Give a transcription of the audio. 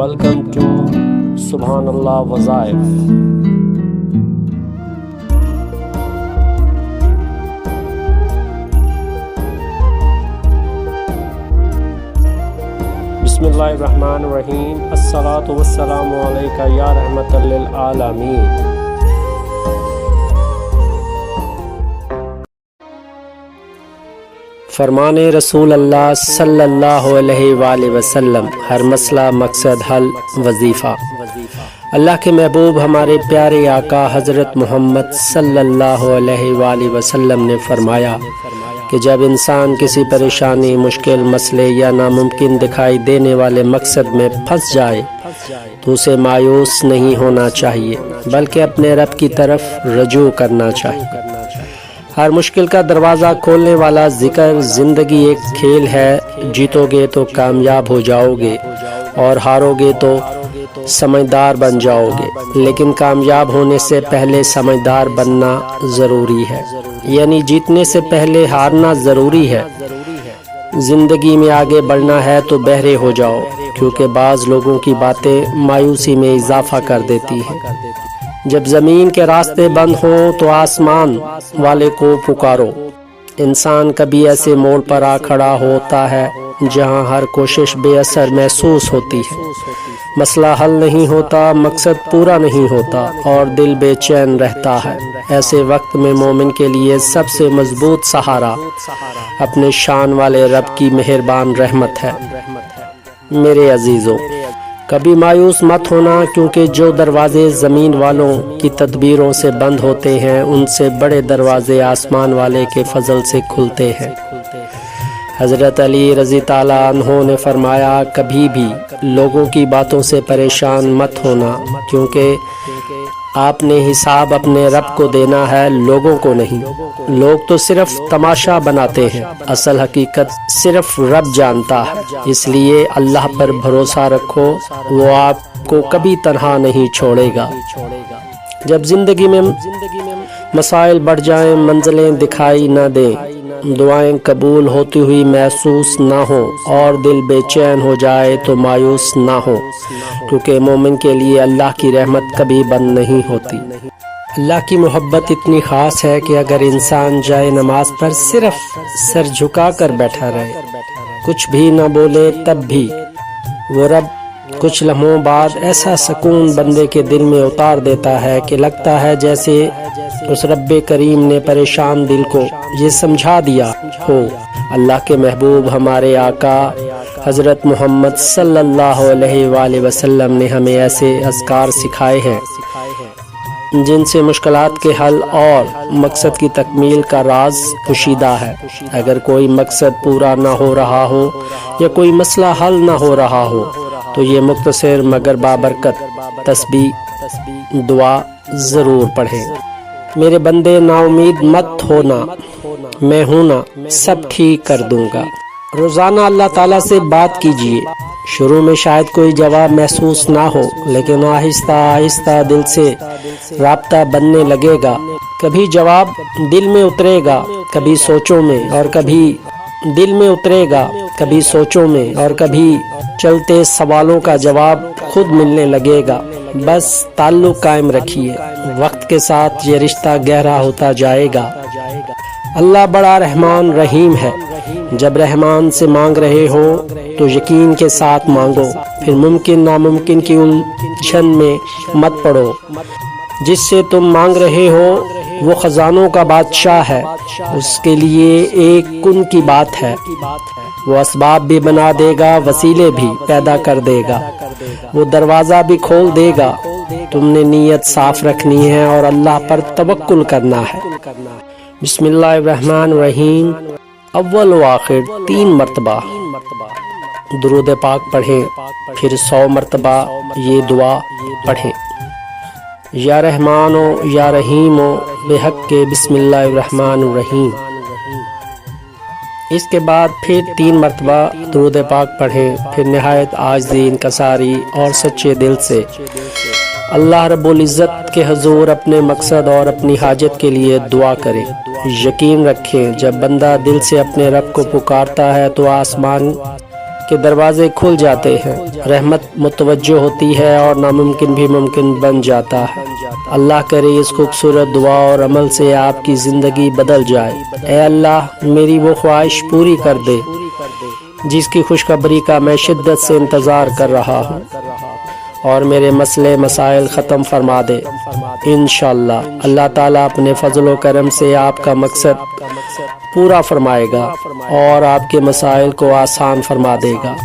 Welcome to Subhanallah Wazaif. Bismillahirrahmanirrahim. As-salatu was-salamu alayka ya rahmatan lil alamin. فرمان رسول اللہ صلی اللہ علیہ وآلہ وسلم، ہر مسئلہ مقصد حل وظیفہ۔ اللہ کے محبوب ہمارے پیارے آقا حضرت محمد صلی اللہ علیہ وآلہ وسلم نے فرمایا کہ جب انسان کسی پریشانی، مشکل، مسئلے یا ناممکن دکھائی دینے والے مقصد میں پھنس جائے تو اسے مایوس نہیں ہونا چاہیے، بلکہ اپنے رب کی طرف رجوع کرنا چاہیے۔ ہر مشکل کا دروازہ کھولنے والا ذکر زندگی ایک کھیل ہے، جیتو گے تو کامیاب ہو جاؤ گے اور ہارو گے تو سمجھدار بن جاؤ گے، لیکن کامیاب ہونے سے پہلے سمجھدار بننا ضروری ہے، یعنی جیتنے سے پہلے ہارنا ضروری ہے۔ زندگی میں آگے بڑھنا ہے تو بہرے ہو جاؤ، کیونکہ بعض لوگوں کی باتیں مایوسی میں اضافہ کر دیتی ہیں۔ جب زمین کے راستے بند ہوں تو آسمان والے کو پکارو۔ انسان کبھی ایسے موڑ پر آ کھڑا ہوتا ہے جہاں ہر کوشش بے اثر محسوس ہوتی ہے، مسئلہ حل نہیں ہوتا، مقصد پورا نہیں ہوتا اور دل بے چین رہتا ہے۔ ایسے وقت میں مومن کے لیے سب سے مضبوط سہارا اپنے شان والے رب کی مہربان رحمت ہے۔ میرے عزیزوں، کبھی مایوس مت ہونا، کیونکہ جو دروازے زمین والوں کی تدبیروں سے بند ہوتے ہیں ان سے بڑے دروازے آسمان والے کے فضل سے کھلتے ہیں۔ حضرت علی رضی تعالیٰ عنہ نے فرمایا، کبھی بھی لوگوں کی باتوں سے پریشان مت ہونا، کیونکہ آپ نے حساب اپنے رب کو دینا ہے، لوگوں کو نہیں۔ لوگ تو صرف تماشا بناتے ہیں، اصل حقیقت صرف رب جانتا ہے۔ اس لیے اللہ پر بھروسہ رکھو، وہ آپ کو کبھی تنہا نہیں چھوڑے گا۔ جب زندگی میں مسائل بڑھ جائیں، منزلیں دکھائی نہ دیں، دعائیں قبول ہوتی ہوئی محسوس نہ ہوں اور دل بے چین ہو جائے تو مایوس نہ ہو، کیونکہ مومن کے لیے اللہ کی رحمت کبھی بند نہیں ہوتی۔ اللہ کی محبت اتنی خاص ہے کہ اگر انسان جائے نماز پر صرف سر جھکا کر بیٹھا رہے، کچھ بھی نہ بولے، تب بھی وہ رب کچھ لمحوں بعد ایسا سکون بندے کے دل میں اتار دیتا ہے کہ لگتا ہے جیسے اس رب کریم نے پریشان دل کو یہ سمجھا دیا ہو۔ اللہ کے محبوب ہمارے آقا حضرت محمد صلی اللہ علیہ وآلہ وسلم نے ہمیں ایسے اذکار سکھائے ہیں جن سے مشکلات کے حل اور مقصد کی تکمیل کا راز پوشیدہ ہے۔ اگر کوئی مقصد پورا نہ ہو رہا ہو یا کوئی مسئلہ حل نہ ہو رہا ہو تو یہ مختصر مگر بابرکت تسبیح دعا ضرور پڑھیں۔ میرے بندے نا امید مت ہونا، میں ہوں نا، سب ٹھیک کر دوں گا۔ روزانہ اللہ تعالیٰ سے بات کیجئے۔ شروع میں شاید کوئی جواب محسوس نہ ہو، لیکن آہستہ آہستہ دل سے رابطہ بننے لگے گا۔ کبھی جواب دل میں اترے گا، کبھی سوچوں میں، اور کبھی دل میں اترے گا، کبھی سوچوں میں، اور کبھی چلتے سوالوں کا جواب خود ملنے لگے گا۔ بس تعلق قائم رکھیے، وقت کے ساتھ یہ رشتہ گہرا ہوتا جائے گا۔ اللہ بڑا رحمان رحیم ہے۔ جب رحمان سے مانگ رہے ہو تو یقین کے ساتھ مانگو، پھر ممکن ناممکن کی الجھن میں مت پڑو۔ جس سے تم مانگ رہے ہو وہ خزانوں کا بادشاہ ہے، اس کے لیے ایک کن کی بات ہے، وہ اسباب بھی بنا دے گا، وسیلے بھی پیدا کر دے گا، وہ دروازہ بھی کھول دے گا۔ تم نے نیت صاف رکھنی ہے اور اللہ پر توکل کرنا ہے۔ بسم اللہ الرحمن الرحیم، اول و آخر 3 مرتبہ درود پاک پڑھیں، پھر 100 مرتبہ یہ دعا پڑھیں، یا رحمانو یا رحیمو بحق کے بسم اللہ الرحمن الرحیم۔ اس کے بعد پھر 3 مرتبہ درود پاک پڑھیں، پھر نہایت عاجزی، انکساری اور سچے دل سے اللہ رب العزت کے حضور اپنے مقصد اور اپنی حاجت کے لیے دعا کریں۔ یقین رکھیں جب بندہ دل سے اپنے رب کو پکارتا ہے تو آسمان کے دروازے کھل جاتے ہیں، رحمت متوجہ ہوتی ہے اور ناممکن بھی ممکن بن جاتا ہے۔ اللہ کرے اس خوبصورت دعا اور عمل سے آپ کی زندگی بدل جائے۔ اے اللہ میری وہ خواہش پوری کر دے جس کی خوشخبری کا میں شدت سے انتظار کر رہا ہوں، اور میرے مسئلے مسائل ختم فرما دے انشاءاللہ۔ اللہ تعالیٰ اپنے فضل و کرم سے آپ کا مقصد پورا فرمائے گا اور آپ کے مسائل کو آسان فرما دے گا۔